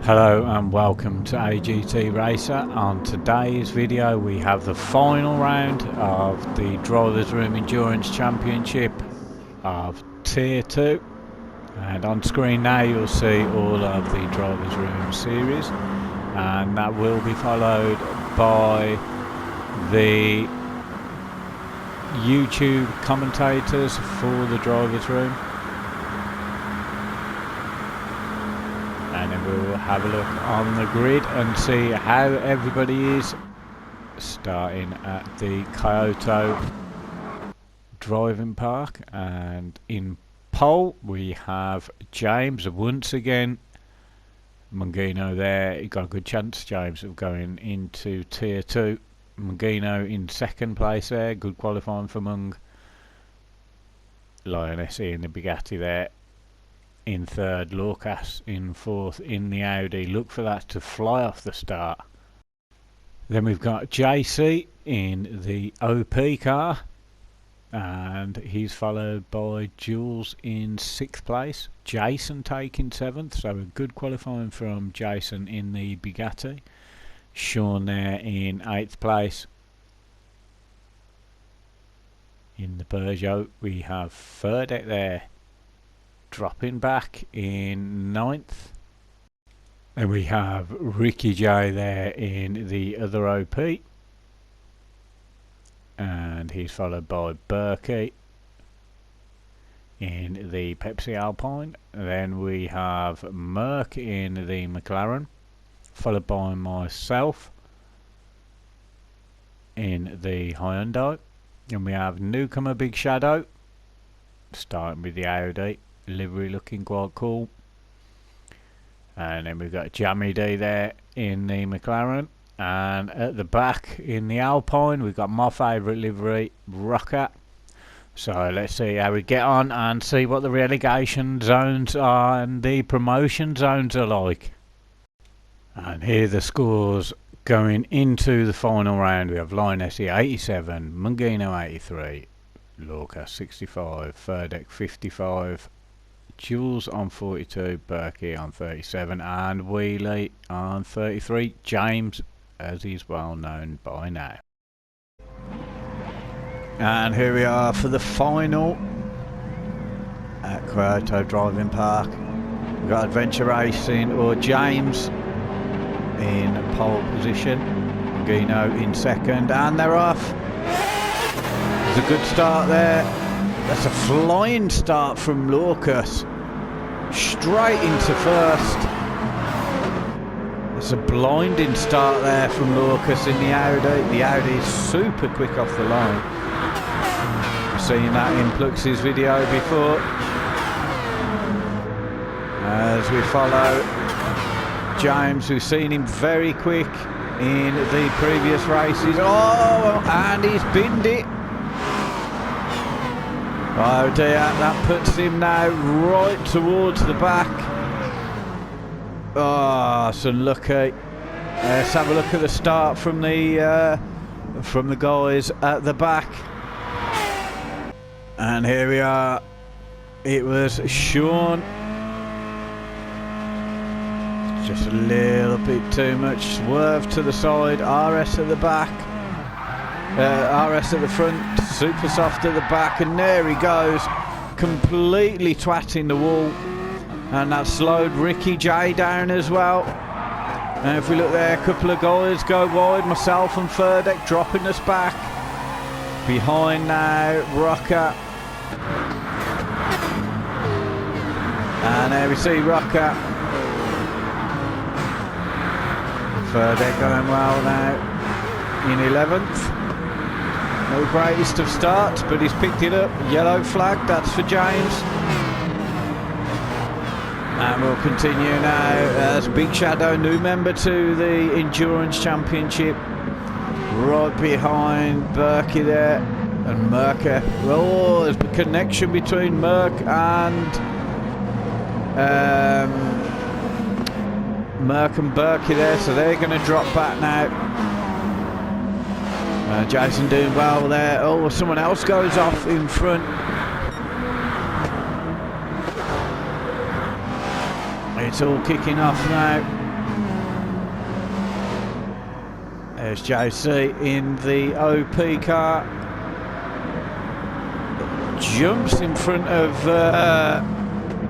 Hello and welcome to AGT Racer. On today's video we have the final round of the Drivers Room Endurance Championship of Tier 2, and on screen now you'll see all of the Drivers Room series, and that will be followed by the YouTube commentators for the Drivers Room. And then we'll have a look on the grid and see how everybody is, starting at the Kyoto driving park. And in pole we have James once again. Mungino there, he got a good chance, James, of going into Tier 2. Mungino in second place there, good qualifying for Mung. Lioness in the Bugatti there in third, Lucas in fourth in the Audi. Look for that to fly off the start. Then we've got JC in the OP car, and he's followed by Jules in sixth place. Jason taking seventh, so a good qualifying from Jason in the Bugatti. Sean there in eighth place. In the Peugeot we have Ferdek there, dropping back in ninth. Then we have Ricky J there in the other OP, and he's followed by Berkey in the Pepsi Alpine. Then we have Merck in the McLaren, followed by myself in the Hyundai. And we have newcomer Big Shadow starting with the Audi. Livery looking quite cool. And then we've got Jammy D there in the McLaren, and at the back in the Alpine we've got my favourite livery, Rocker. So let's see how we get on and see what the relegation zones are and the promotion zones are like. And here are the scores going into the final round. We have Lioness 87, Mungino 83, Lucas 65, Ferdek 55, Jules on 42, Berkey on 37, and Wheelie on 33. James, as he's well known by now. And here we are for the final at Kyoto Driving Park. We've got Adventure Racing or James in pole position, Gino in second, and they're off. There's a good start there. That's a flying start from Lucas, straight into first. It's a blinding start there from Lucas in the Audi. The Audi is super quick off the line. I've seen that in Plux's video before. As we follow James, we've seen him very quick in the previous races. Oh, and he's binned it. Oh dear, that puts him now right towards the back. Oh, so lucky. Let's have a look at the start from the guys at the back. And here we are. It was Sean. Just a little bit too much swerve to the side. RS at the back. RS at the front, super soft at the back, and there he goes, completely twatting the wall, and that slowed Ricky J down as well. And if we look there, a couple of guys go wide, myself and Ferdek dropping us back. Behind now, Rocker. And there we see Rocker. Ferdek going well now in 11th. No greatest of starts, but he's picked it up. Yellow flag, that's for James. And we'll continue now as Big Shadow, new member to the Endurance Championship, right behind Berkey there, and Merker. Oh, there's a connection between Merck and Berkey there, so they're going to drop back now. Jason doing well there. Oh, someone else goes off in front. It's all kicking off now. There's JC in the OP car. Jumps in front of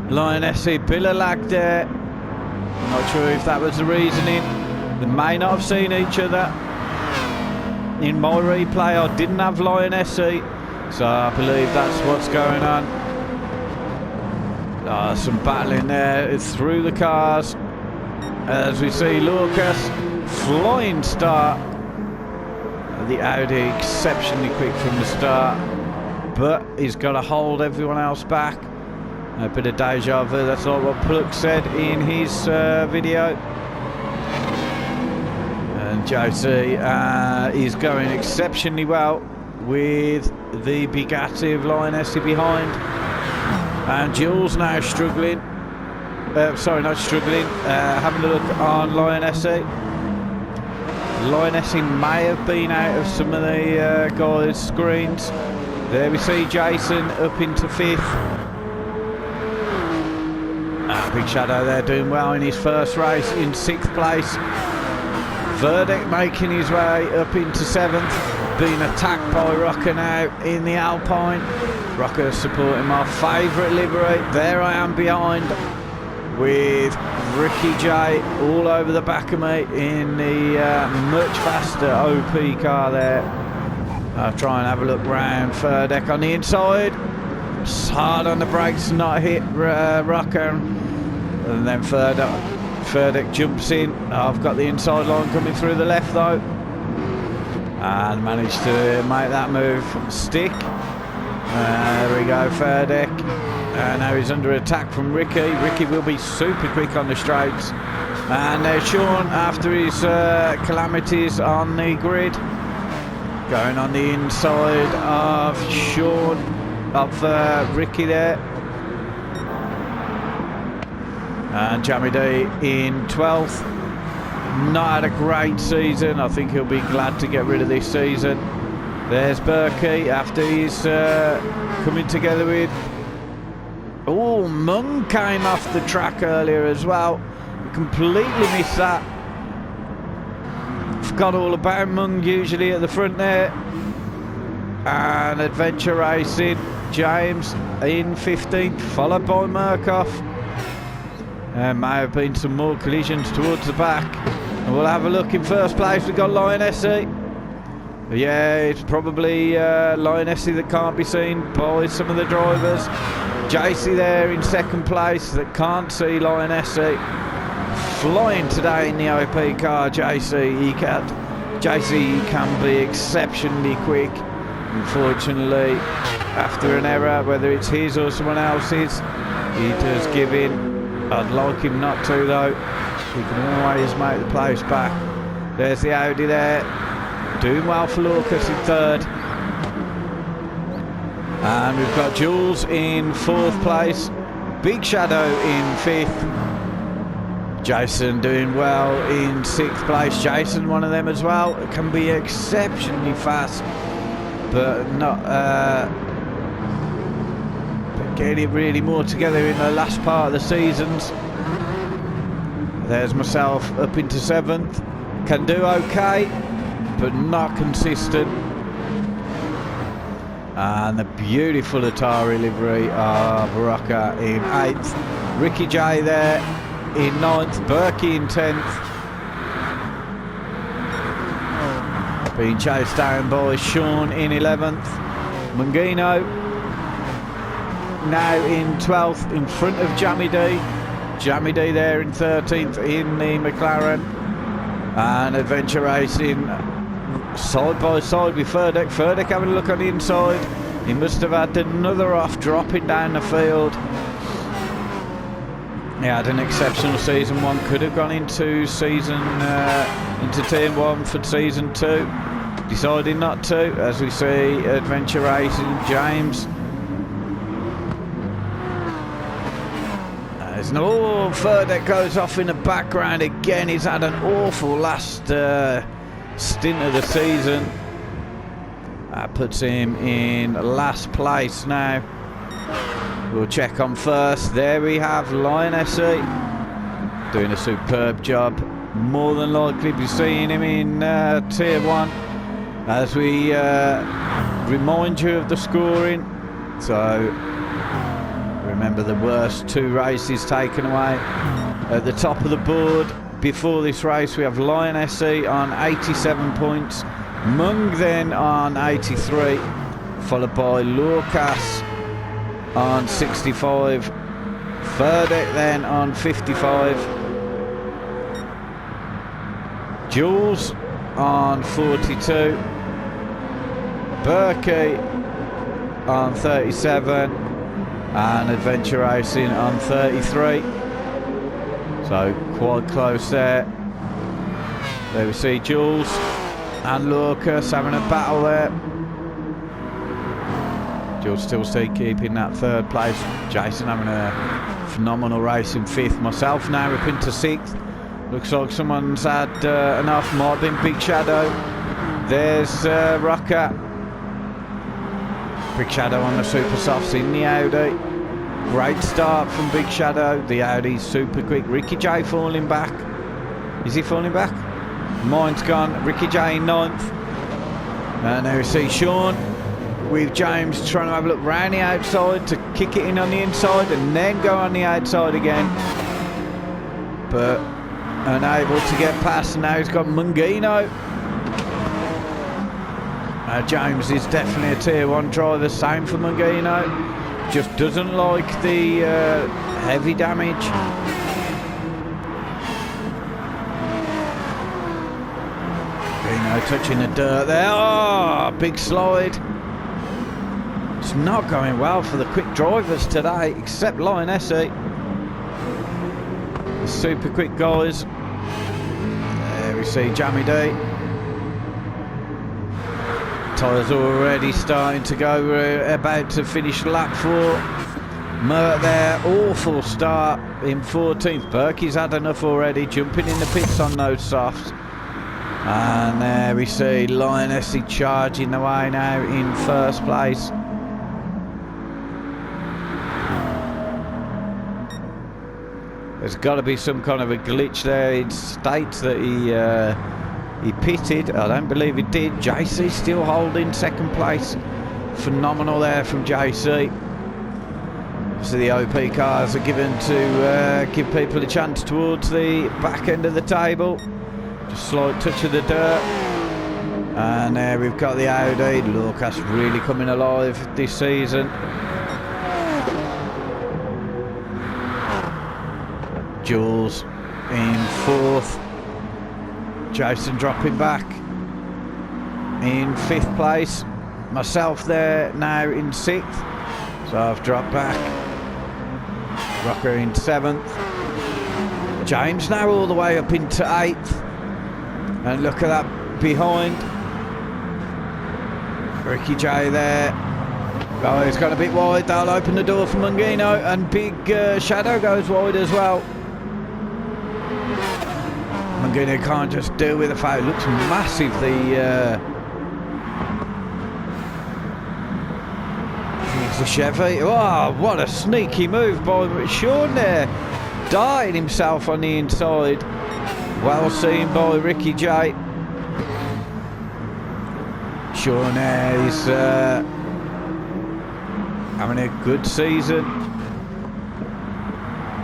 Lionessy. Bit of lag there. Not sure if that was the reasoning. They may not have seen each other. In my replay I didn't have Lionessy, so I believe that's what's going on. Some battling there through the cars as we see Lucas flying start. The Audi exceptionally quick from the start, but he's got to hold everyone else back. A bit of deja vu, that's not what Pluck said in his video. And JC is going exceptionally well with the Bugatti of Lionessy behind. And Jules now struggling. Sorry, not struggling. Having a look on Lionessy. Lionessy may have been out of some of the guys' screens. There we see Jason up into 5th. Big Shadow there doing well in his first race in 6th place. Verdict making his way up into 7th. Being attacked by Rocker now in the Alpine. Rocker supporting my favourite livery. There I am behind with Ricky J all over the back of me in the much faster OP car there. I'll try and have a look round. Verdict on the inside. It's hard on the brakes to not hit Rocker. And then Verdict jumps in. I've got the inside line coming through the left though. And managed to make that move stick. There we go, Verdict. Now he's under attack from Ricky. Ricky will be super quick on the straights. And there's Sean after his calamities on the grid. Going on the inside of Sean, of Ricky there. And Jamie D in 12th. Not had a great season. I think he'll be glad to get rid of this season. There's Berkey after he's coming together with... Oh, Mung came off the track earlier as well. Completely missed that. Forgot all about Mung usually at the front there. And Adventure Racing, James in 15th, followed by Murkoff. May have been some more collisions towards the back. And we'll have a look in first place. We've got Lionessy. Yeah, it's probably Lionessy that can't be seen by some of the drivers. JC there in 2nd place that can't see Lionessy. Flying today in the OP car, JC. JC can be exceptionally quick. Unfortunately, after an error, whether it's his or someone else's, he does give in. I'd like him not to though. He can always make the place back. There's the Audi there. Doing well for Lucas in 3rd. And we've got Jules in 4th place. Big Shadow in 5th. Jason doing well in 6th place. Jason, one of them as well. It can be exceptionally fast, but not getting it really more together in the last part of the seasons. There's myself up into 7th. Can do okay, but not consistent. And the beautiful Atari livery of Rocker in 8th. Ricky J there in 9th. Berkey in 10th. Being chased down by Sean in 11th. Mungino now in 12th in front of Jamie D. Jamie D there in 13th in the McLaren. And Adventure Racing side by side with Verdict. Verdict having a look on the inside. He must have had another off dropping down the field. He had an exceptional season 1. Could have gone into into Team 1 for season 2. Decided not to, as we see Adventure Racing James. There's no Verdict goes off in the background again. He's had an awful last stint of the season. That puts him in last place now. We'll check on first. There we have Lionessy doing a superb job. more than likely be seeing him in Tier 1 as we remind you of the scoring. So remember, the worst 2 races taken away. At the top of the board before this race we have Lion SE on 87 points, Mung then on 83, followed by Lucas on 65, Ferdek then on 55, Jules on 42, Berkey on 37, and Adventure Racing on 33. So quite close there. There we see Jules and Lucas having a battle there. Jules still keeping that 3rd place. Jason having a phenomenal race in 5th. Myself now up into 6th. Looks like someone's had enough. Might have been Big Shadow. There's Rocker. Big Shadow on the Super Softs in the Audi. Great start from Big Shadow. The Audi's super quick. Ricky J falling back. Is he falling back? Mine's gone. Ricky J in 9th. And there we see Sean with James trying to have a look round the outside to kick it in on the inside and then go on the outside again. But unable to get past. Now he's got Mungino. James is definitely a Tier 1 driver. Same for Mungino. Just doesn't like the heavy damage. Mungino touching the dirt there. Oh, big slide. It's not going well for the quick drivers today, except Lion SE. The super quick guys. There we see Jammy D. Tyres already starting to go. We're about to finish lap 4. Mert there, awful start in 14th. Berkey's had enough already, jumping in the pits on those softs. And there we see Lion SE charging the way now in 1st place. There's got to be some kind of a glitch there. It states that he pitted. I don't believe he did. JC still holding 2nd place. Phenomenal there from JC. So the OP cars are given to give people a chance towards the back end of the table. Just slight touch of the dirt. And there we've got the Audi. Lucas really coming alive this season. Jules in 4th. Jason dropping back in 5th place. Myself there now in 6th. So I've dropped back. Rocker in 7th. James now all the way up into 8th. And look at that behind. Ricky J there. Oh, he's got a bit wide. They'll open the door for Mungino. And Big Shadow goes wide as well. Mungino can't just deal with the foul. Looks massive, the Chevy. Oh, what a sneaky move by Sean there. Darting himself on the inside. Well seen by Ricky J. Sean there is having a good season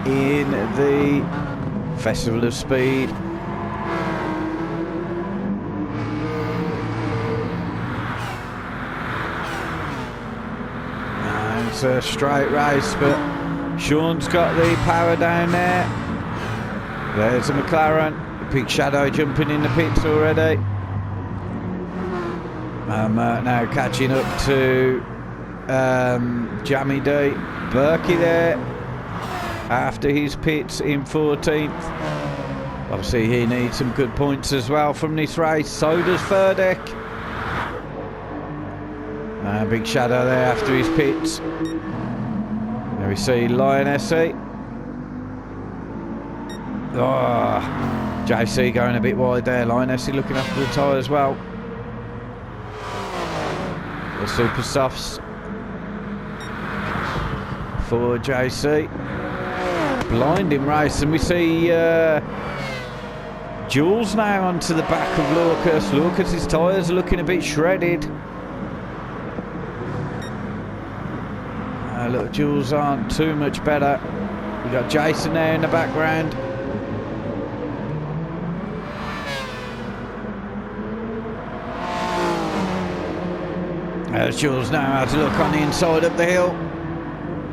in the Festival of Speed. It's a straight race, but Sean's got the power down there. There's a McLaren. Big Shadow jumping in the pits already. Now catching up to Jammy D. Berkey there after his pits in 14th. Obviously he needs some good points as well from this race. So does Ferdek. Big Shadow there after his pits. There we see Lion SE. Oh, JC going a bit wide there. Lion SE looking after the tyre as well. The Super Softs for JC. Blinding race, and we see Jules now onto the back of Lucas. Lucas's tyres are looking a bit shredded. Look, Jules aren't too much better. We got Jason there in the background. As Jules now has a look on the inside of the hill.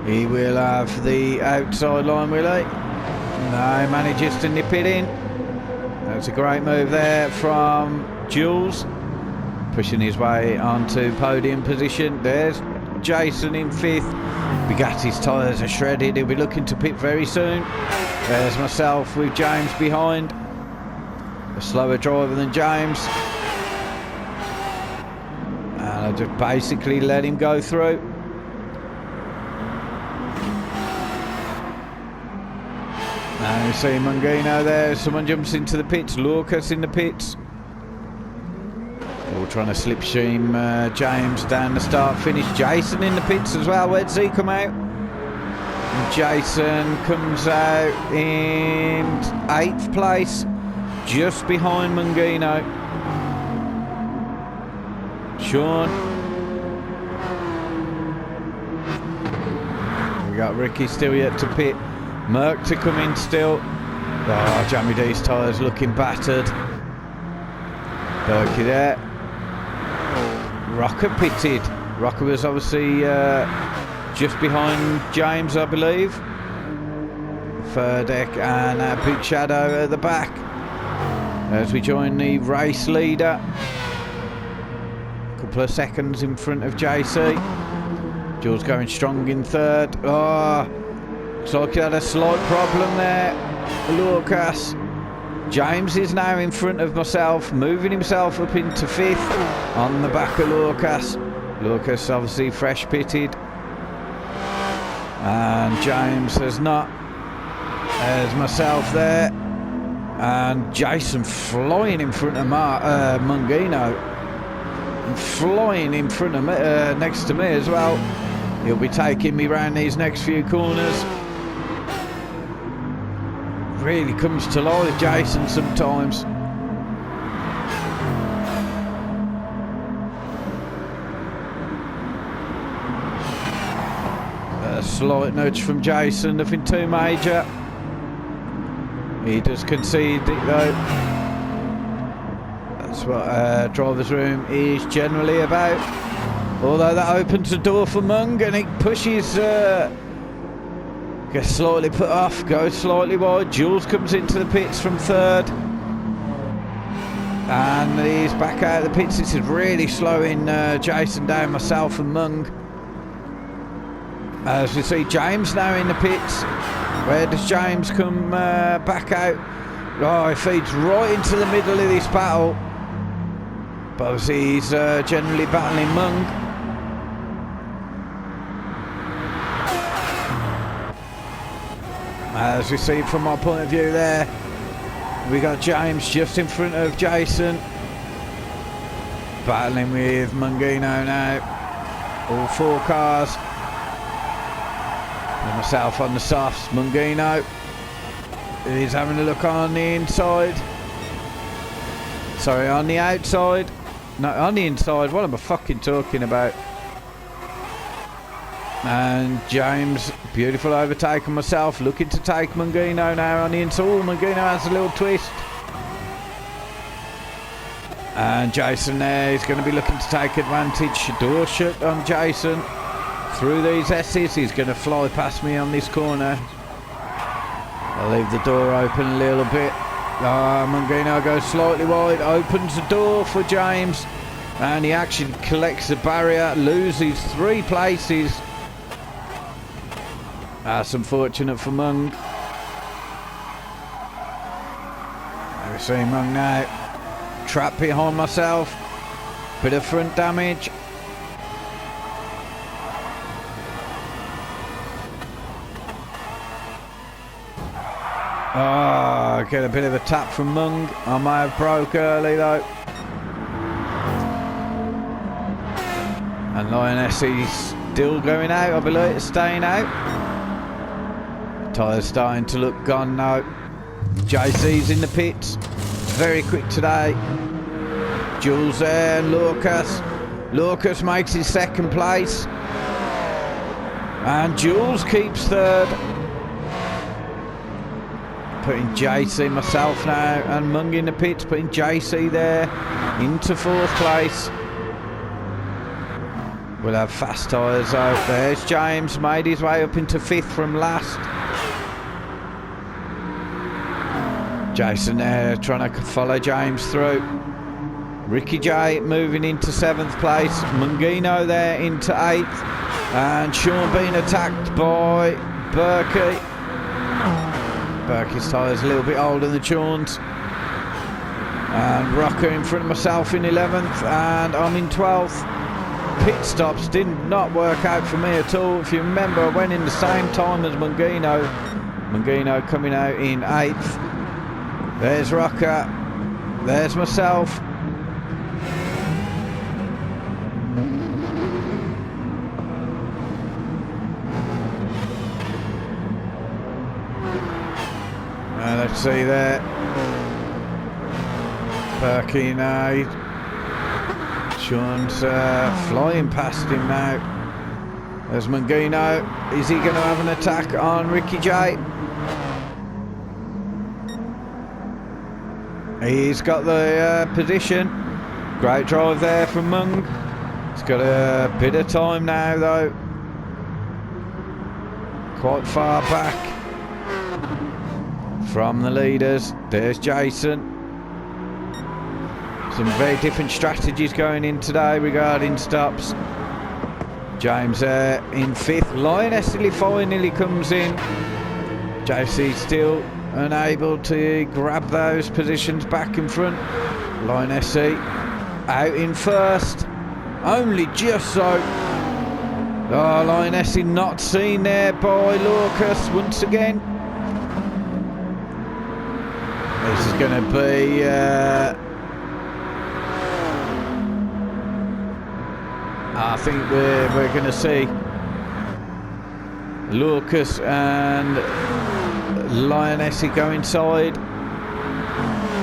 He will have the outside line, will he? No, manages to nip it in. That's a great move there from Jules. Pushing his way onto podium position. There's Jason in 5th. Bugatti's tyres are shredded. He'll be looking to pit very soon. There's myself with James behind. A slower driver than James. And I just basically let him go through. And you see Mungino there. Someone jumps into the pits. Lucas in the pits. All trying to slipstream James down the start-finish. Jason in the pits as well. Where'd Z come out? And Jason comes out in 8th place, just behind Mungino. Sean. We got Ricky still yet to pit. Merck to come in still. Oh, Jamie D's tyres looking battered. Berkey there. Rocker pitted. Rocker was obviously just behind James, I believe. Furdeck and Big Shadow at the back. As we join the race leader. Couple of seconds in front of JC. Jules going strong in 3rd. Oh, looks like he had a slight problem there. Lucas. James is now in front of myself, moving himself up into 5th on the back of Lucas. Lucas obviously fresh pitted. And James has not. There's myself there. And Jason flying in front of Mungino. And flying in front of me, next to me as well. He'll be taking me round these next few corners. Really comes to life, Jason, sometimes. A slight nudge from Jason, nothing too major. He does concede it though. That's what driver's room is generally about. Although that opens the door for Mung and he pushes... gets slightly put off, goes slightly wide. Jules comes into the pits from 3rd. And he's back out of the pits. This is really slowing Jason down, myself and Mung. As we see James now in the pits. Where does James come back out? Oh, he feeds right into the middle of this battle. But obviously he's generally battling Mung. As we see from my point of view there, we got James just in front of Jason. Battling with Mungino now. All 4 cars. And myself on the softs. Mungino is having a look on the inside. Sorry, on the outside. No, on the inside. What am I fucking talking about? And James, beautiful overtake on myself, looking to take Mungino now on the inside. Oh, Mungino has a little twist. And Jason there is going to be looking to take advantage. Door shut on Jason. Through these S's, he's going to fly past me on this corner. I'll leave the door open a little bit. Mungino goes slightly wide, opens the door for James. And he actually collects the barrier, loses 3 places. That's unfortunate for Mung. We see Mung now. Trapped behind myself. Bit of front damage. Oh, get a bit of a tap from Mung. I may have broke early though. And Lioness is still going out, I believe it's staying out. Tyres starting to look gone now. JC's in the pits. very quick today. Jules there and Lucas. Lucas makes his second place. And Jules keeps third. Putting JC, myself now, and Mung in the pits. Putting JC there into fourth place. We'll have fast tyres out. There's James, made his way up into fifth from last. Jason there trying to follow James through. Ricky J moving into seventh place. Mungino there into eighth. And Sean being attacked by Berkey. Berkey's tyre's a little bit older than Sean's. And Rocker in front of myself in 11th, and I'm in 12th. Pit stops did not work out for me at all. If you remember, I went in the same time as Mungino. Mungino coming out in 8th. There's Rocker. There's myself. Let's see there. Berkey now. Sean's flying past him now. There's Mungino. Is he going to have an attack on Ricky J? He's got the position. Great drive there from Mung. He's got a bit of time now though. Quite far back from the leaders. There's Jason. Some very different strategies going in today regarding stops. James in 5th. Lioness finally comes in. JC still unable to grab those positions back in front. Lioness out in 1st. Only just so. Oh, Lioness not seen there by Lucas once again. This is going to be I think we're going to see Lucas and Lioness go inside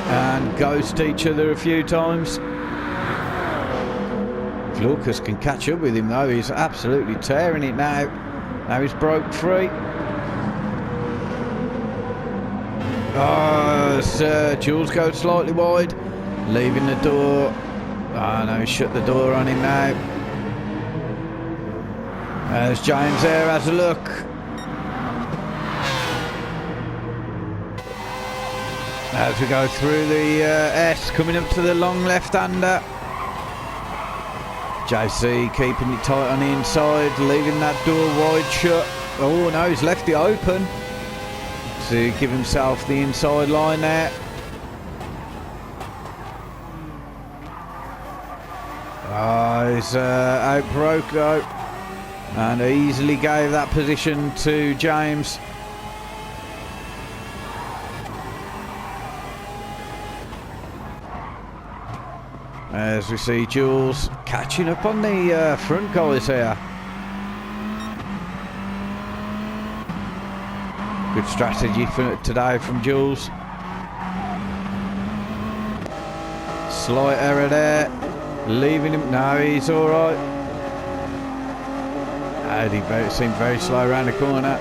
and ghost each other a few times. If Lucas can catch up with him though, he's absolutely tearing it now. Now he's broke free. Oh, Jules goes slightly wide, leaving the door. Oh no, he shut the door on him now. There's James there, has a look. As we go through the S, coming up to the long left-hander. JC keeping it tight on the inside, leaving that door wide shut. Oh no, he's left it open to give himself the inside line there. Oh, he's outbroke though, and easily gave that position to James. As we see Jules catching up on the front guys here. Good strategy for today from Jules. Slight error there, leaving him. No, he's all right. He seemed very slow around the corner.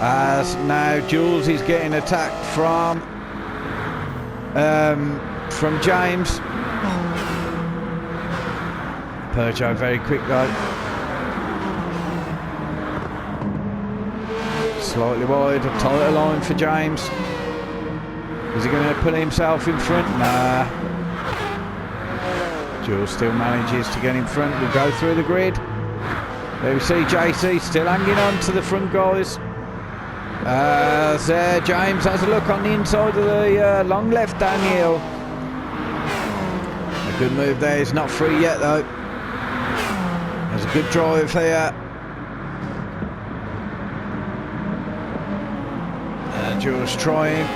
As now Jules is getting attacked from James. Percho very quick though. Slightly wide, a tighter line for James. Is he going to put himself in front? Nah. Jules still manages to get in front. We'll go through the grid. There we see JC still hanging on to the front guys. There James has a look on the inside of the long left downhill. A good move there. He's not free yet though. There's a good drive here. Jules trying,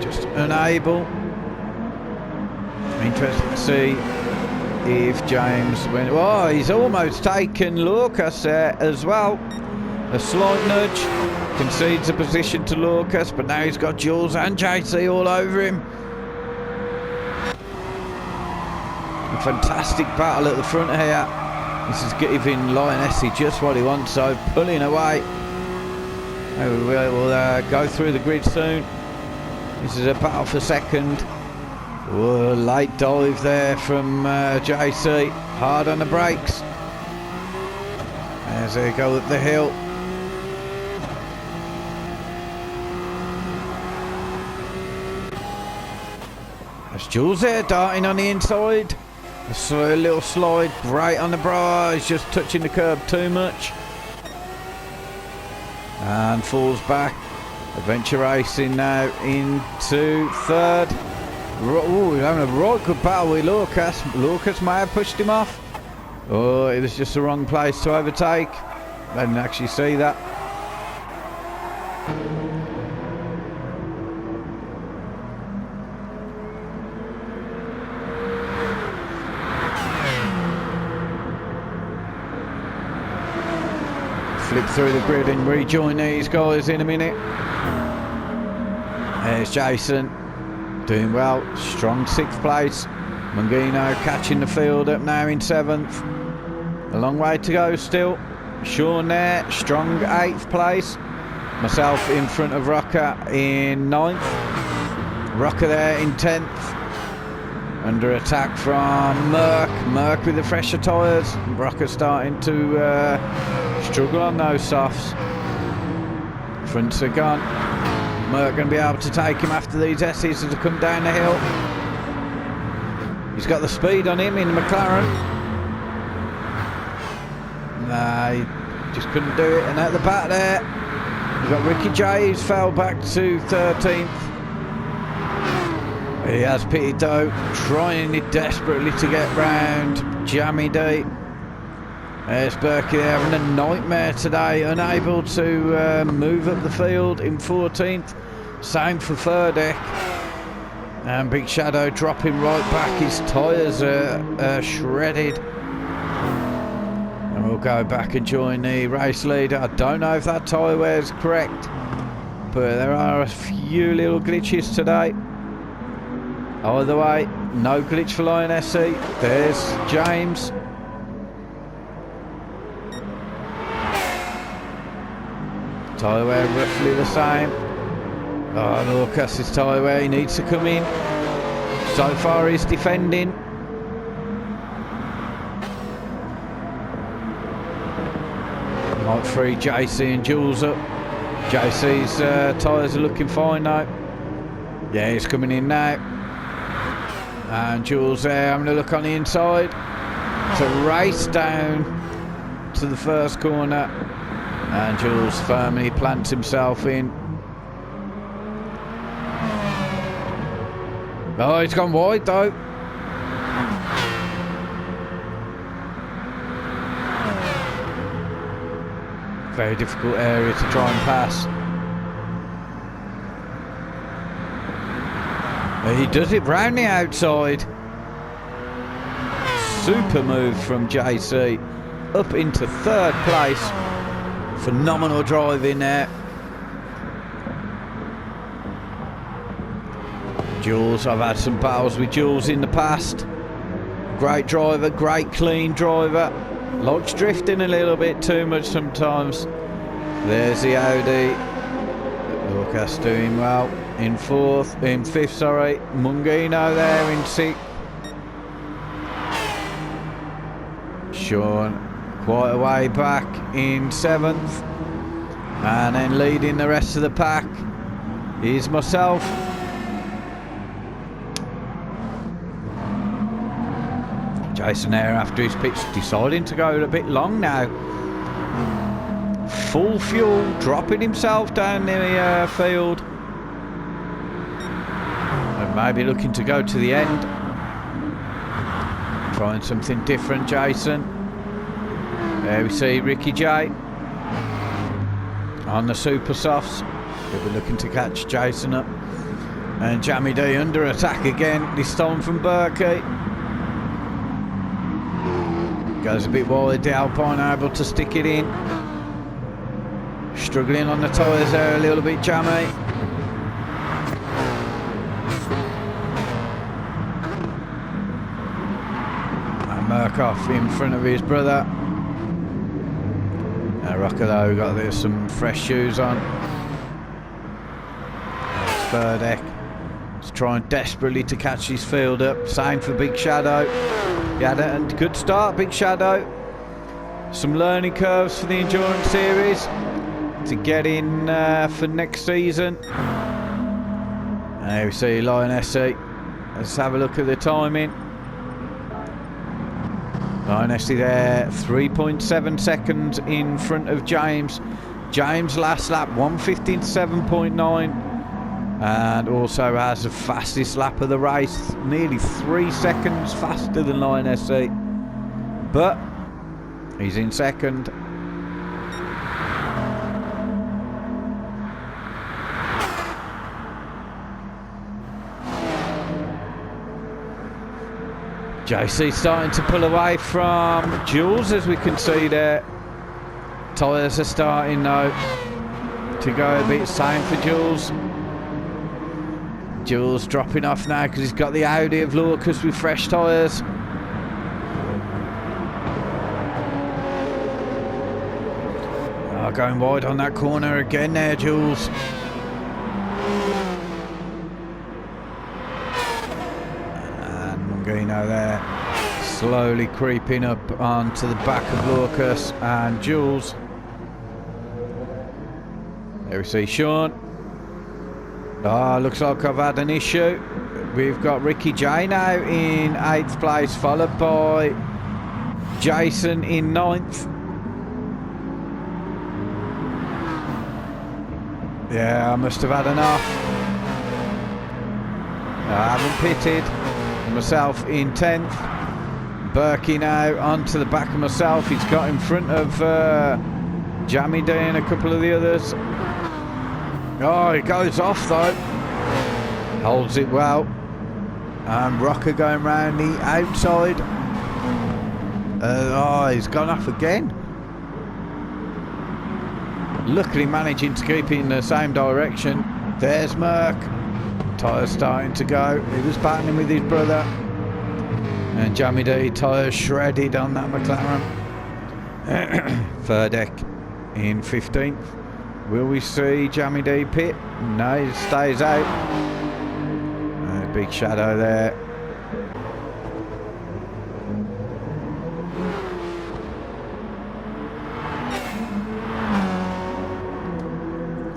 just unable. Interesting to see if James went. Oh, he's almost taken Lucas there as well. A slight nudge, concedes a position to Lucas, but now he's got Jules and JC all over him. A fantastic battle at the front here. This is giving Lionessy just what he wants, so pulling away. We'll go through the grid soon. This is a battle for second. Oh, late dive there from JC. Hard on the brakes. As they go up the hill. There's Jules there darting on the inside. A little slide, great on the bra. He's just touching the curb too much. And falls back. Adventure Racing now into third. Ooh, we're having a right good battle with Lucas. Lucas may have pushed him off. Oh, it was just the wrong place to overtake. I didn't actually see that. Flip through the grid and rejoin these guys in a minute. There's Jason, doing well, strong 6th place. Mungino catching the field up now in 7th. A long way to go still. Sean there, strong 8th place. Myself in front of Rocker in 9th. Rocker there in 10th. Under attack from Merck. Merck with the fresher tyres. Rocker starting to struggle on those softs. Fronts are gone. Merck going to be able to take him after these S's as they come down the hill. He's got the speed on him in the McLaren. Nah, he just couldn't do it. And at the back there, we've got Ricky J, who's fell back to 13th. He has pitted though, trying it desperately to get round Jammy D. There's Berkey there having a nightmare today, unable to move up the field in 14th. Same for Furdeck. And Big Shadow dropping right back. His tyres are shredded. And we'll go back and join the race leader. I don't know if that tyre wear is correct, but there are a few little glitches today. Either way, no glitch for Lionessy. There's James. Tyre wear roughly the same. Oh, Lucas's tyre wear, he needs to come in. So far he's defending. Might free JC and Jules up. JC's tyres are looking fine now. Yeah, he's coming in now. And Jules there having a look on the inside. It's a race down to the first corner. And Jules firmly plants himself in. Oh, he's gone wide though. Very difficult area to try and pass. He does it round the outside. Super move from JC. Up into 3rd place. Phenomenal driving there. Jules, I've had some battles with Jules in the past. Great driver, great clean driver. Likes drifting a little bit too much sometimes. There's the Audi. Lucas doing well in 5th, sorry. Mungino there in 6th. Sean quite a way back in 7th. And then leading the rest of the pack is myself. Jason there after his pitch, deciding to go a bit long now. Full fuel, dropping himself down the field. And maybe looking to go to the end. Trying something different, Jason. There we see Ricky J on the super softs. He'll be looking to catch Jason up. And Jammy D under attack again, this time from Berkey. Goes a bit wide, the Alpine able to stick it in. Struggling on the tyres there, a little bit jammy. Merck off in front of his brother. Rocker though got some fresh shoes on. Third deck. He's trying desperately to catch his field up. Same for Big Shadow. He had a good start, Big Shadow. Some learning curves for the Endurance Series to get in for next season. And here we see Lionessy. Let's have a look at the timing. Lionessy there, 3.7 seconds in front of James. James last lap 1:57.9, and also has the fastest lap of the race, nearly 3 seconds faster than Lionessy. But he's in second. JC starting to pull away from Jules, as we can see there. Tyres are starting now to go a bit. Same for Jules. Jules dropping off now because he's got the Audi of Lucas with fresh tyres. Oh, going wide on that corner again there, Jules. There, slowly creeping up onto the back of Lucas and Jules. There we see Sean. Oh, looks like I've had an issue. We've got Ricky J now in 8th place, followed by Jason in 9th. Yeah, I must have had enough. I haven't pitted. Myself in 10th. Berkey now onto the back of myself. He's got in front of Jammy D and a couple of the others. Oh, he goes off though. Holds it well. And Rocker going round the outside. Oh, he's gone off again. Luckily managing to keep it in the same direction. There's Merck. Tyres starting to go. He was battling with his brother. And Jammy D, tyres shredded on that McLaren. Third deck in 15th. Will we see Jammy D pit? No, he stays out. Big Shadow there.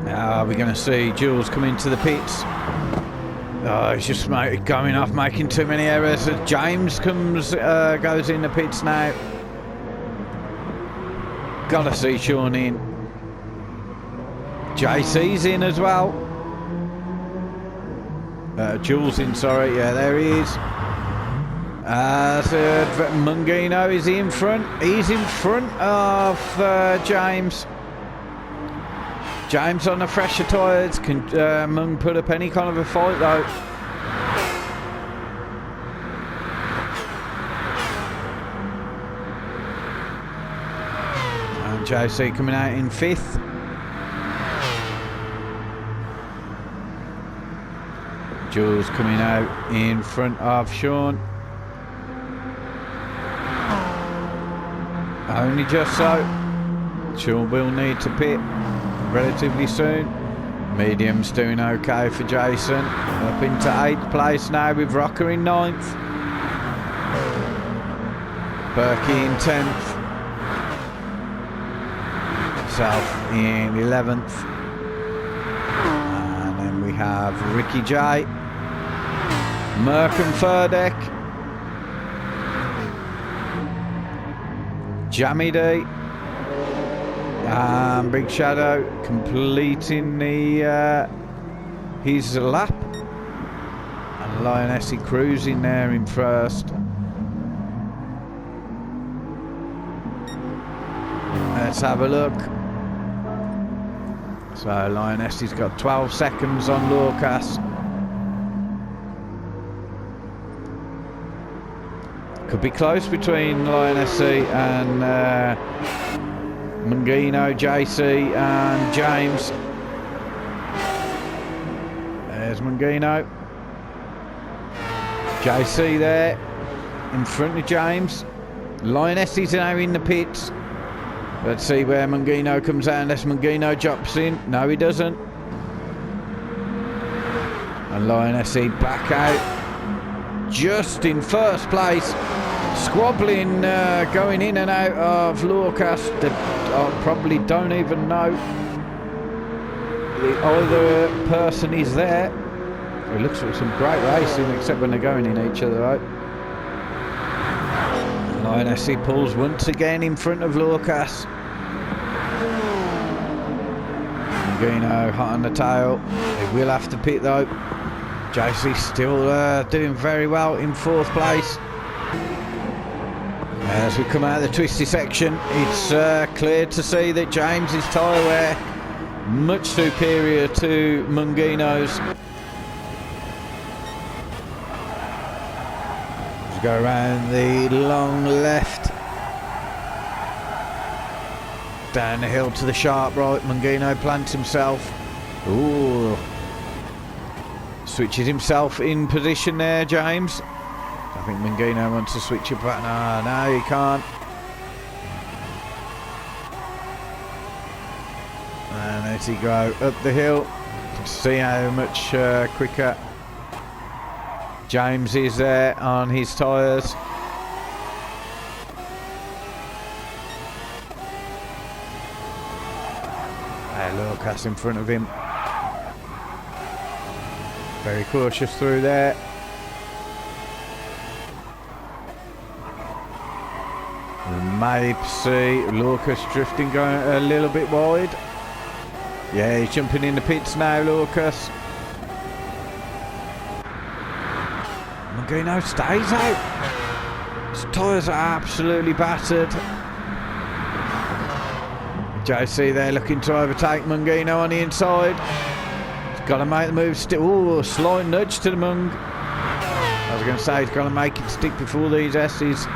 Now we're going to see Jules come into the pits. Oh, he's just going off, making too many errors. James goes in the pits now. Gotta see Sean in. JC's in as well. Jules in, sorry. Yeah, there he is. Mungino is in front. He's in front of James. James on the fresher tyres. Can Mung put up any kind of a fight though? And JC coming out in 5th. Jules coming out in front of Sean. Only just so. Sean will need to pit relatively soon. Medium's doing okay for Jason. Up into 8th place now with Rocker in 9th. Berkey in 10th. Self in 11th. And then we have Ricky J. Merck and Furdeck. Jammy D. Big Shadow completing the his lap, and Lionessy cruising there in first. Let's have a look. So Lionessy's got 12 seconds on Lucas. Could be close between Lionessy and Mungino, JC and James. There's Mungino. JC there in front of James. Lioness is now in the pits. Let's see where Mungino comes out unless Mungino jumps in. No, he doesn't. And Lioness back out. Just in first place. Squabbling, going in and out of Lucas. I probably don't even know the other person is there. It looks like some great racing, except when they're going in each other out. Lioness pulls once again in front of Lucas. Mungino hot on the tail. He will have to pit though. JC still doing very well in fourth place. As we come out of the twisty section, it's clear to see that James's tyre wear much superior to Mungino's. Let's go around the long left, down the hill to the sharp right. Mungino plants himself. Ooh, switches himself in position there, James. I think Mungino wants to switch it back. No, he can't. And as he go up the hill, see how much quicker James is there on his tyres. Hey, Lucas in front of him. Very cautious through there. May see Lucas drifting, going a little bit wide. Yeah, he's jumping in the pits now, Lucas. Mungino stays out. His tyres are absolutely battered. JC there looking to overtake Mungino on the inside. He's got to make the move still. Ooh, a slight nudge to the Mung. I was going to say he's got to make it stick before these S's.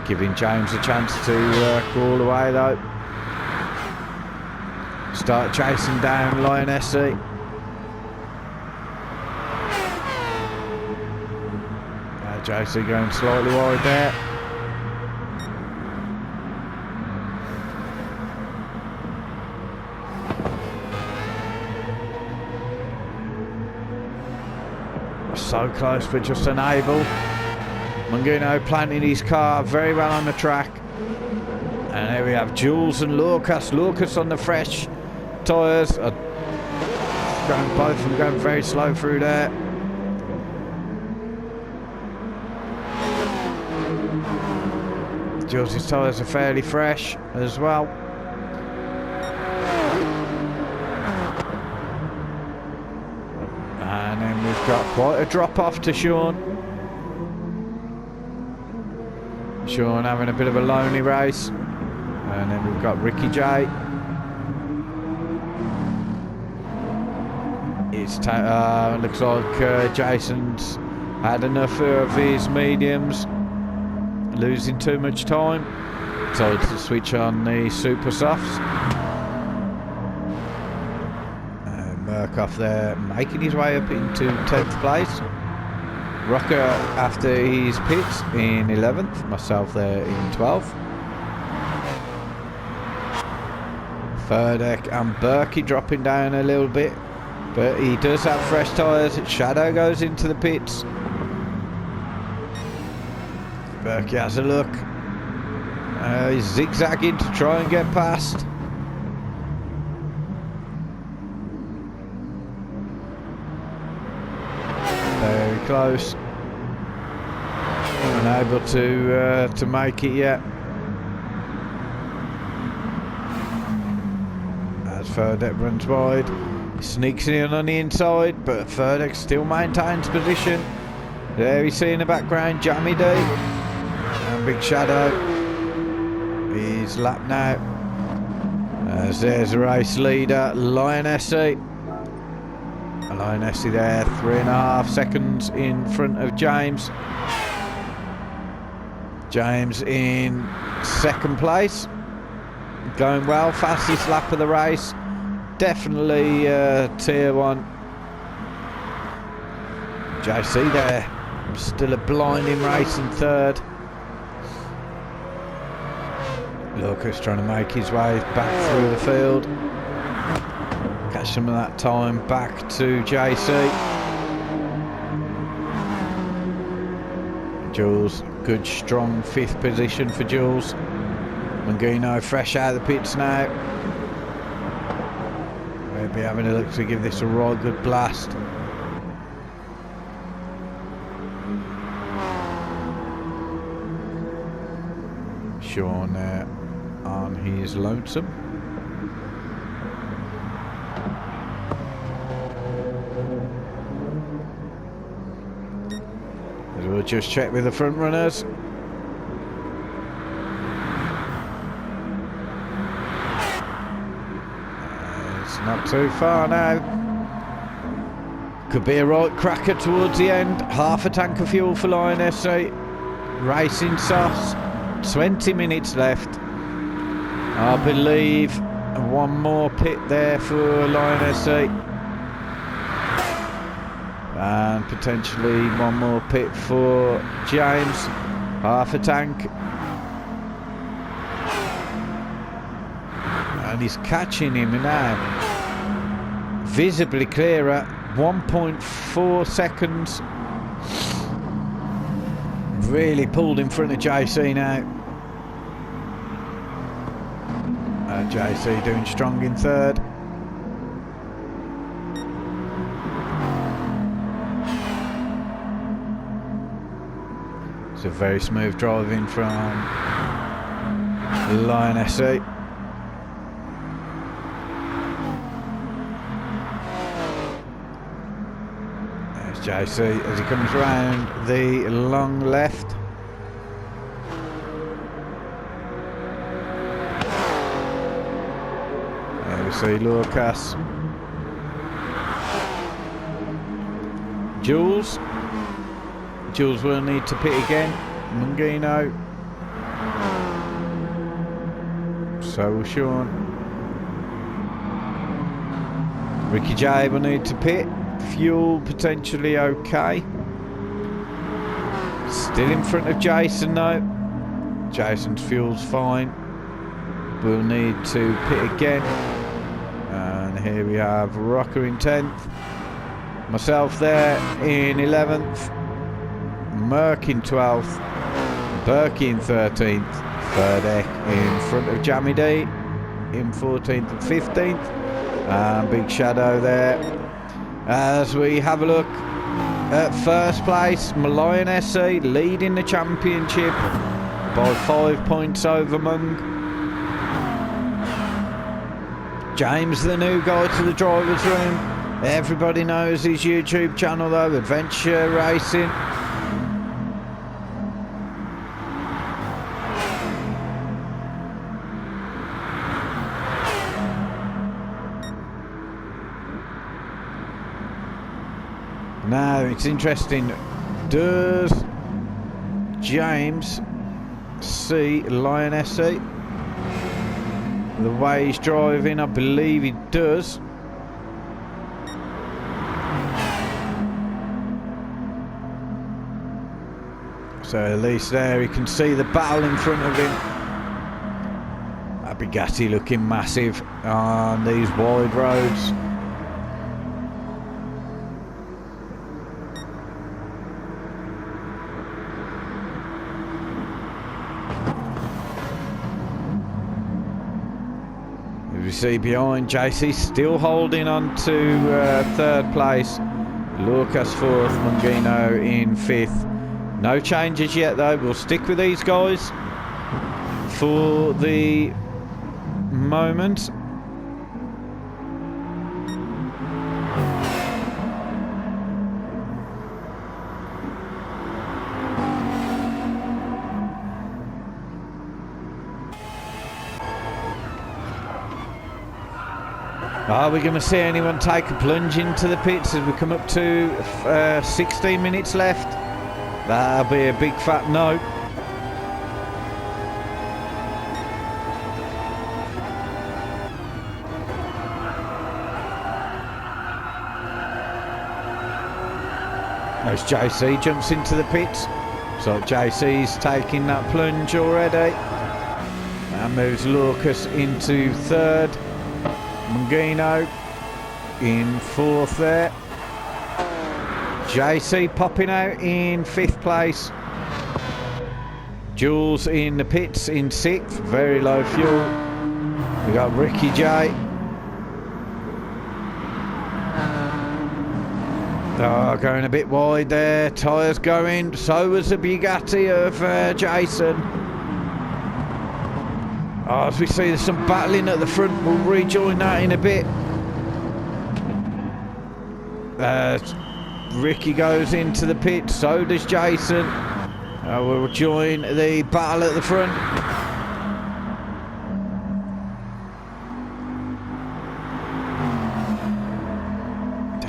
Giving James a chance to crawl away though. Start chasing down Lioness. JC going slightly wide there. So close but just unable. Mungino planting his car very well on the track. And here we have Jules and Lucas. Lucas on the fresh tyres. Both of them going very slow through there. Jules' tyres are fairly fresh as well. And then we've got quite a drop off to Sean. Sean having a bit of a lonely race. And then we've got Ricky J. It's looks like Jason's had enough of his mediums, losing too much time, so to switch on the super softs. Murkoff there making his way up into 10th place. Rocker after his pits in 11th, myself there in 12th. Furdeck and Berkey dropping down a little bit, but he does have fresh tyres. Shadow goes into the pits. Berkey has a look. He's zigzagging to try and get past. Very close. Unable to make it yet. As Furdeck runs wide, he sneaks in on the inside, but Furdeck still maintains position. There we see in the background Jammy D and Big Shadow. He's lapped now. As there's the race leader, Lioness. Lioness there, 3.5 seconds in front of James. James in second place, going well, fastest lap of the race, definitely tier 1. JC there, Still a blinding race in third. Lucas trying to make his way back through the field. Catch some of that time back to JC. Jules, good strong 5th position for Jules. Mangino fresh out of the pits now. We'll be having a look to give this a right good blast. Sean on his lonesome. We'll just check with the front runners. It's not too far now. Could be a right cracker towards the end. Half a tank of fuel for Lioness Racing Sauce. 20 minutes left. I believe one more pit there for Lioness and potentially one more pit for James. Half a tank. And he's catching him now. Visibly clearer. 1.4 seconds. Really pulled in front of JC now. JC doing strong in third. It's a very smooth driving from Lioness. There's JC as he comes round the long left. There we see Lucas. Jules will need to pit again. Mangino. So will Sean. Ricky J will need to pit. Fuel potentially okay. Still in front of Jason though. Jason's fuel's fine. We'll need to pit again. And here we have Rocker in 10th. Myself there in 11th. Merck in 12th, Berkey in 13th, Ferdek in front of Jammy D in 14th and 15th, and Big Shadow there. As we have a look at first place, Malayan SC leading the championship by 5 points over Mung. James, the new guy to the driver's room. Everybody knows his YouTube channel though, Adventure Racing. Now it's interesting, does James see Lioness SC? The way he's driving, I believe he does. So at least there he can see the battle in front of him. That Bugatti looking massive on these wide roads. We see behind, JC still holding on to third place. Lucas 4th, Mangino in 5th. No changes yet though. We'll stick with these guys for the moment. Are we going to see anyone take a plunge into the pits as we come up to 16 minutes left? That'll be a big fat no. As JC jumps into the pits. So JC's taking that plunge already. That moves Lucas into third. Mungino in fourth there. JC popping out in fifth place. Jules in the pits in sixth. Very low fuel. We got Ricky J. Oh, going a bit wide there. Tyres going. So was the Bugatti of Jason. Oh, as we see there's some battling at the front. We'll rejoin that in a bit. Ricky goes into the pit. So does Jason. We'll join the battle at the front.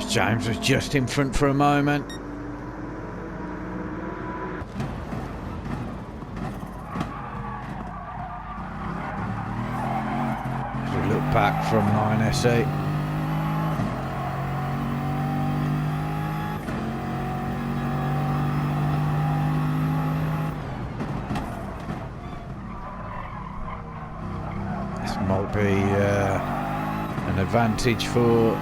James was just in front for a moment. As we look back from line SE. This might be an advantage for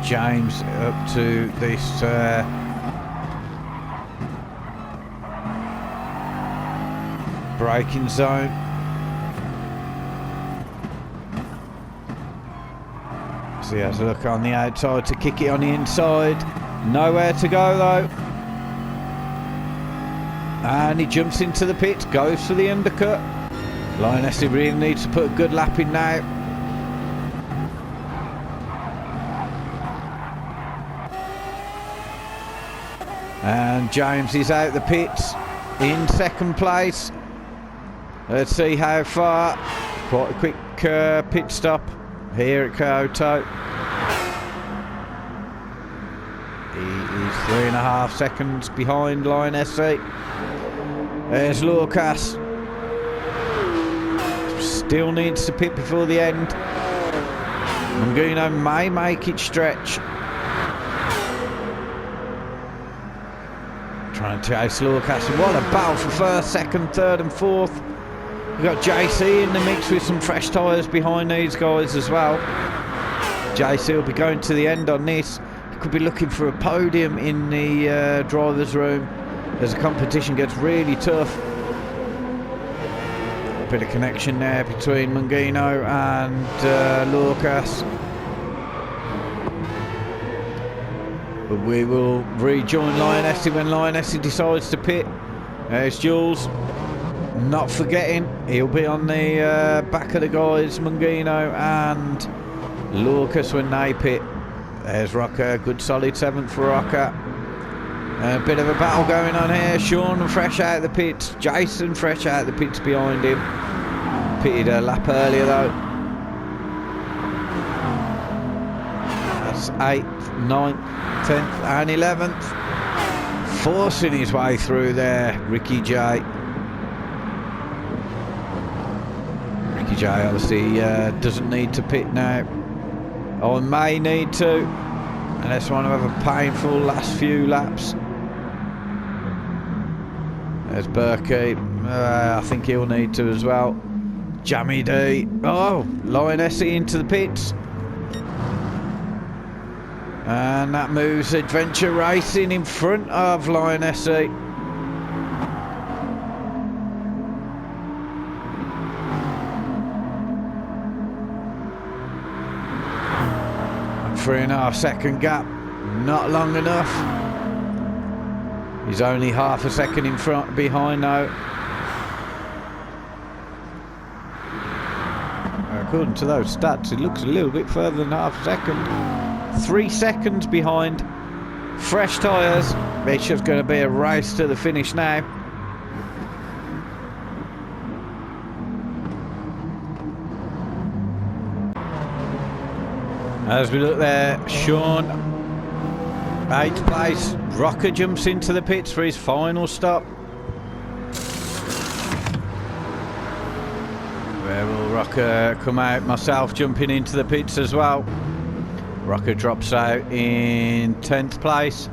James up to this braking zone. So he has a look on the outside to kick it on the inside. Nowhere to go though. And he jumps into the pit, goes for the undercut. Lioness really needs to put a good lap in now. And James is out the pits in second place. Let's see how far. Quite a quick pit stop here at Kyoto. He is 3.5 seconds behind Line SE. There's Lucas. Still needs to pit before the end. Mungino may make it stretch. Trying to chase Lucas. What a battle for first, second, third and fourth. We've got JC in the mix with some fresh tyres behind these guys as well. JC will be going to the end on this. He could be looking for a podium in the driver's room as the competition gets really tough. A bit of connection there between Mungino and Lucas. But we will rejoin Lioness when Lioness decides to pit. There's Jules. Not forgetting, he'll be on the back of the guys, Mungino and Lucas when they pit. There's Rocker, good solid 7th for Rocker. A bit of a battle going on here. Sean fresh out of the pits. Jason fresh out of the pits behind him. Pitted a lap earlier though. That's 8th, 9th. 10th and 11th, forcing his way through there, Ricky J. Ricky J obviously doesn't need to pit now, or may need to, unless want to have a painful last few laps. There's Berkey, I think he'll need to as well. Jammy D, oh, Lioness into the pits. And that moves Adventure Racing in front of Lioness. 3.5 second gap, not long enough. He's only half a second in front, behind though. According to those stats, it looks a little bit further than half a second. 3 seconds behind. Fresh tyres. It's just going to be a race to the finish now. As we look there, Sean, 8th place. Rocker jumps into the pits for his final stop. Where will Rocker come out? Myself jumping into the pits as well. Rocker drops out in 10th place.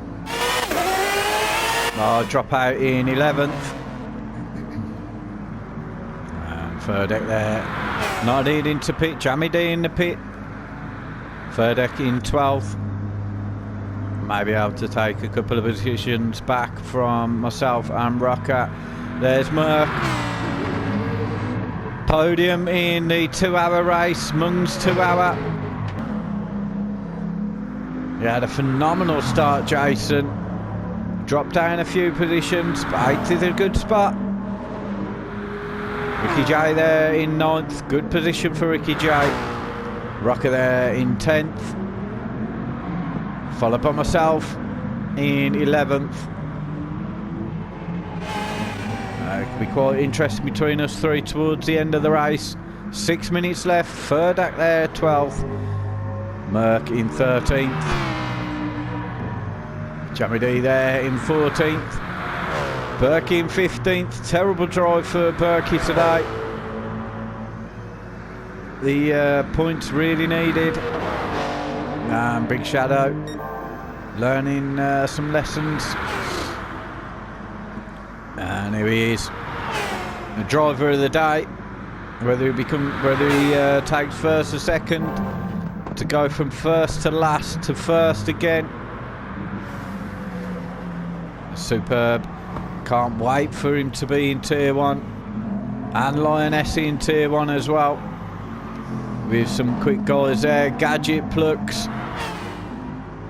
I'll drop out in 11th. And third deck there. Not needing to pit. Jammy D in the pit. Third deck in 12th. Maybe able to take a couple of positions back from myself and Rocker. There's Merck. Podium in the 2-hour race. Mung's 2-hour. You had a phenomenal start, Jason. Dropped down a few positions, but 8th is a good spot. Ricky J there in 9th. Good position for Ricky J. Rocker there in 10th. Followed by myself in 11th. It could be quite interesting between us three towards the end of the race. 6 minutes left. Third act there, 12th. Merck in 13th. Jammy D there in 14th. Berkey in 15th. Terrible drive for Berkey today. The points really needed. Big Shadow learning some lessons. And here he is, the driver of the day. Whether he takes first or second, to go from first to last to first again. Superb. Can't wait for him to be in Tier 1. And Lioness in Tier 1 as well. With some quick guys there. Gadget, Plux,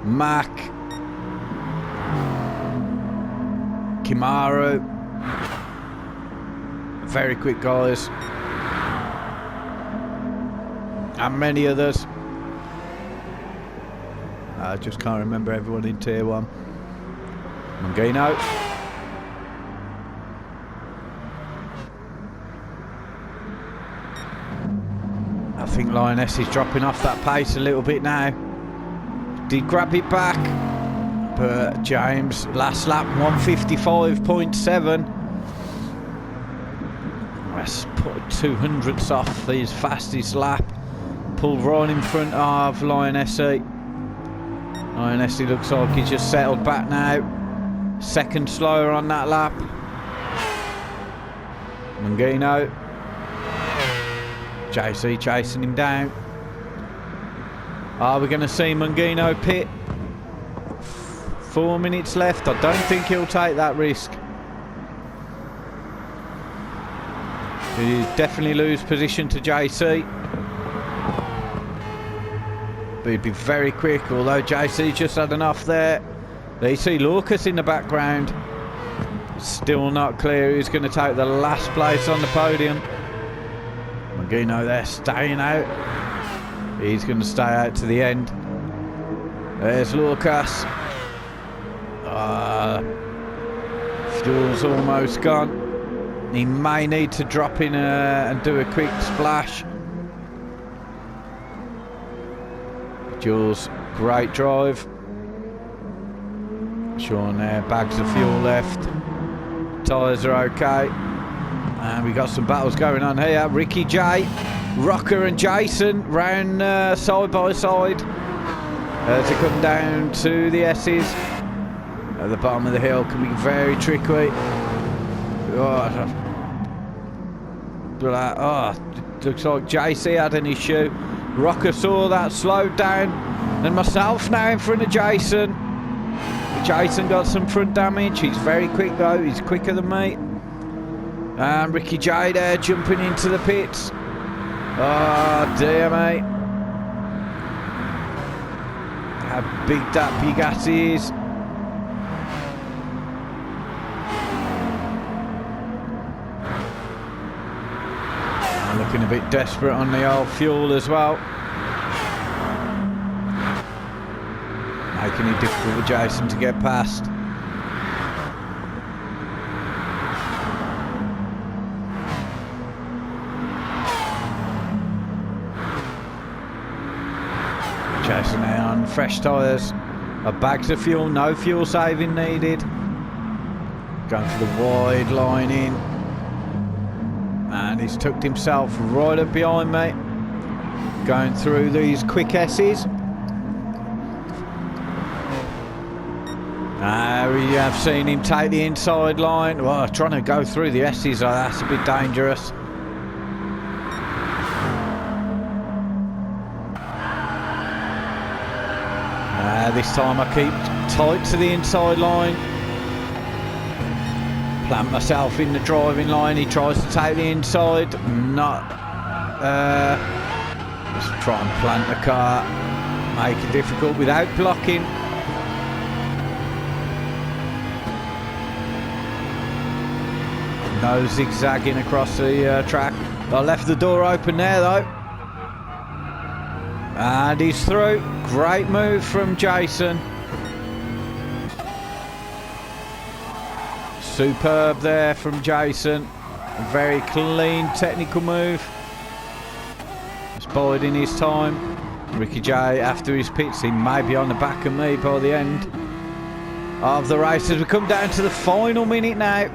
Mac, Kimaru. Very quick guys. And many others. I just can't remember everyone in Tier 1. Mangino. I think Lioness is dropping off that pace a little bit now. Did grab it back, but James, last lap 155.7. That's put 200ths off his fastest lap. Pulled right in front of Lioness. Lioness looks like he's just settled back now. Second slower on that lap. Mangino. JC chasing him down. Are we going to see Mangino pit? 4 minutes left. I don't think he'll take that risk. He'll definitely lose position to JC. But he'd be very quick, although JC just had enough there. There you see Lucas in the background. Still not clear who's going to take the last place on the podium. Mangino there staying out. He's going to stay out to the end. There's Lucas. Fuel's almost gone. He may need to drop in and do a quick splash. Jules, great drive. Sean there, bags of fuel left. Tyres are okay. And we got some battles going on here. Ricky J, Rocker and Jason round side by side as they come down to the S's. At the bottom of the hill can be very tricky. Looks like JC had an issue. Rocker saw that, slowed down. And myself now in front of Jason. Jason got some front damage. He's very quick though. He's quicker than me. And Ricky J there jumping into the pits. Oh dear, mate. How big that Bugatti is. I'm looking a bit desperate on the old fuel as well. Making it difficult for Jason to get past. Jason there on fresh tyres. Bags of fuel, no fuel saving needed. Going for the wide line in. And he's tucked himself right up behind me. Going through these quick S's. We have seen him take the inside line. Well, trying to go through the S's, that's a bit dangerous. This time I keep tight to the inside line. Plant myself in the driving line. He tries to take the inside. Not. Just try and plant the car. Make it difficult without blocking. No zigzagging across the track. I left the door open there though. And he's through. Great move from Jason. Superb there from Jason. A very clean technical move. Just biding his time. Ricky J, after his pits, he may be on the back of me by the end of the race as we come down to the final minute now.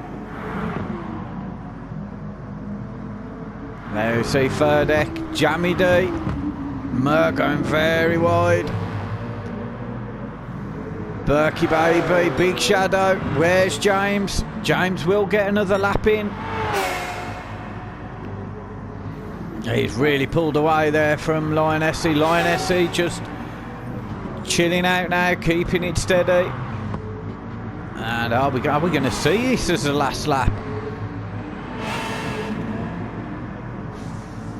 There you see third deck, Jammy D. Merc going very wide. Berkey baby, big shadow. Where's James? James will get another lap in. He's really pulled away there from Lionessy. Lionessy just chilling out now, keeping it steady. And are we going to see this as the last lap?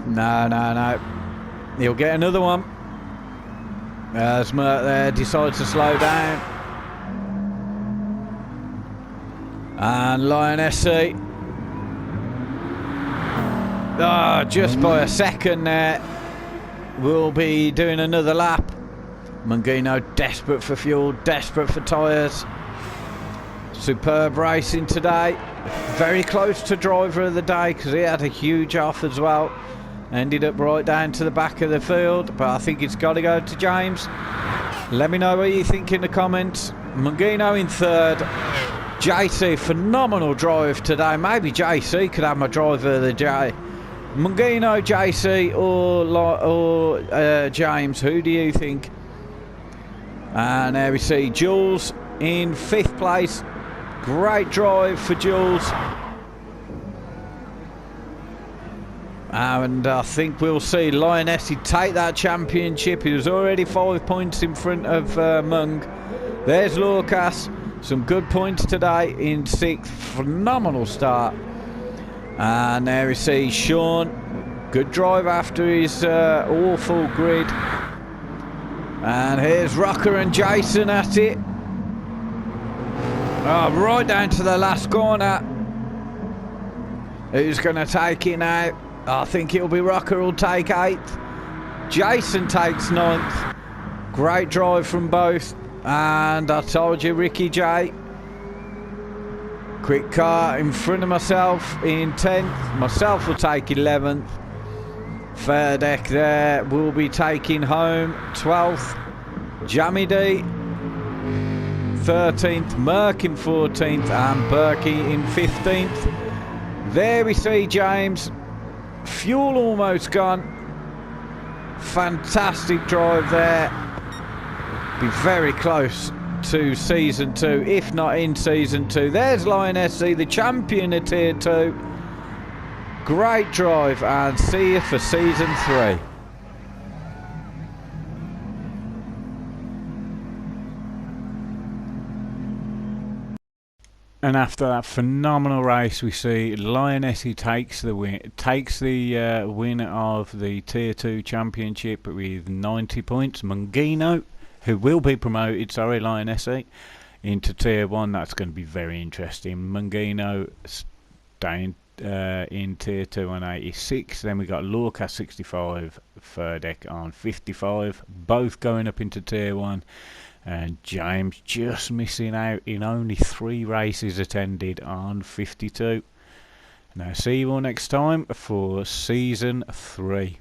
No. He'll get another one. As Mert there decides to slow down. And Lionessy. Just by a second there. We'll be doing another lap. Mungino desperate for fuel, desperate for tyres. Superb racing today. Very close to driver of the day because he had a huge off as well. Ended up right down to the back of the field, but I think it's got to go to James. Let me know what you think in the comments. Mungino in third. JC, phenomenal drive today. Maybe JC could have my driver of the day. Mungino, JC, or James. Who do you think? And there we see Jules in 5th place. Great drive for Jules. And I think we'll see Lionessy take that championship. He was already 5 points in front of Mung. There's Lucas. Some good points today in 6th. Phenomenal start. And there we see Sean. Good drive after his awful grid. And here's Rocker and Jason at it. Right down to the last corner. Who's going to take it now? I think it'll be Rocker who'll take 8th. Jason takes 9th. Great drive from both. And I told you, Ricky J. Quick car in front of myself in 10th. Myself will take 11th. Fair deck there will be taking home 12th. Jammy D 13th. Merck in 14th. And Berkey in 15th. There we see James. Fuel almost gone. Fantastic drive there. Be very close to season 2, if not in season 2. There's Lionessy, the champion of tier 2. Great drive, and see you for season 3. And after that phenomenal race, we see Lionessy takes the win, win of the Tier 2 Championship with 90 points. Mungino, who will be promoted, Lionessy, into Tier 1. That's going to be very interesting. Mungino staying in Tier 2 on 86. Then we got Lorca 65, Ferdek on 55. Both going up into Tier 1. And James just missing out in only 3 races attended on 52. Now see you all next time for Season 3.